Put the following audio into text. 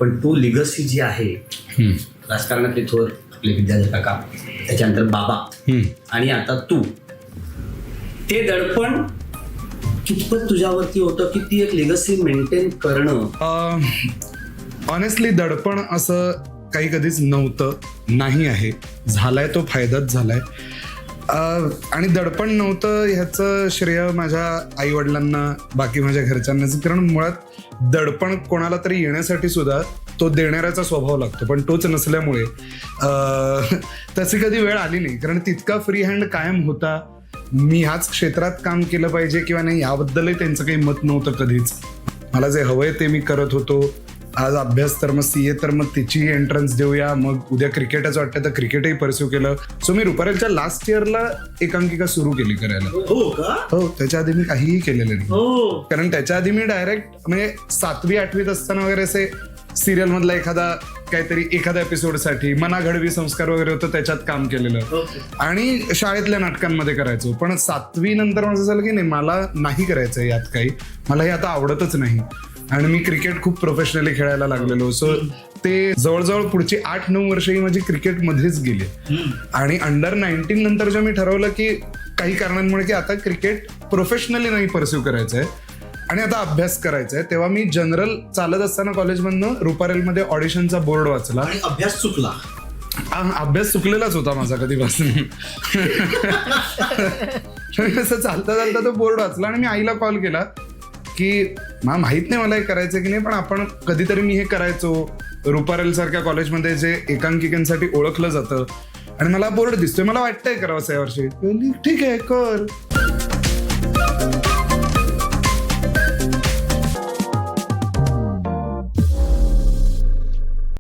पण तो लिगसी जी आहे, राजकारणातले थोर आपले विद्याधर काका, त्याच्यानंतर बाबा आणि आता तू, ते दडपण कितपत तुझ्यावरती होतं की ती एक लिगसी मेंटेन करणं? ऑनेस्टली दडपण असं काही कधीच नव्हतं, नाही आहे. झालाय तो फायदाच झालाय. आणि दडपण नव्हतं ह्याचं श्रेय माझ्या आईवडिलांना, बाकी माझ्या घरच्यांनाच. कारण मुळात दडपण कोणाला तरी येण्यासाठी सुद्धा तो देणाऱ्याचा स्वभाव लागतो, पण तोच नसल्यामुळे तशी कधी वेळ आली नाही. कारण तितका फ्री हँड कायम होता. मी ह्याच क्षेत्रात काम केलं पाहिजे किंवा नाही याबद्दलही त्यांचं काही मत नव्हतं कधीच. मला जे हवंय ते मी करत होतो. आज अभ्यास तर मग CA, तर मग तिची एंट्रन्स देऊया, मग उद्या क्रिकेटच वाटतं तर क्रिकेटही परस्यू केलं. सो मी रुपारेलच्या लास्ट इयरला एकांकिका सुरू केली करायला. हो का? हो, त्याच्या आधी मी काहीही केलेलं नाही. हो, कारण त्याच्या आधी मी डायरेक्ट म्हणजे 7वी 8वीत असताना वगैरे असे सिरियल मधला एखादा एपिसोडसाठी मना घडवी संस्कार वगैरे होतं, त्याच्यात काम केलेलं. आणि शाळेतल्या नाटकांमध्ये करायचो. पण 7वी नंतर माझं झालं की नाही, मला नाही करायचं यात काही, मला हे आता आवडतच नाही. आणि मी क्रिकेट खूप प्रोफेशनली खेळायला लागलेलो. सो ते जवळजवळ पुढची 8-9 वर्षही माझी क्रिकेटमध्येच गेली. आणि अंडर 19 नंतर जेव्हा मी ठरवलं की काही कारणांमुळे की आता क्रिकेट प्रोफेशनली नाही परस्यू करायचं आहे आणि आता अभ्यास करायचा आहे, तेव्हा मी जनरल चालत असताना कॉलेजमधनं रुपारेलमध्ये ऑडिशनचा बोर्ड वाचला. आणि अभ्यास चुकला. अभ्यास चुकलेलाच होता माझा कधीपासून. असं चालता चालता तो बोर्ड वाचला आणि मी आईला कॉल केला की मला माहित नाही मला हे करायचं की नाही, पण आपण कधीतरी मी हे करायचो. रुपारेल सारख्या कॉलेजमध्ये जे एकांकिकांसाठी ओळखलं जातं आणि मला बोर्ड दिसतोय, मला वाटतंय करावं यावर्षी. ठीक आहे कर.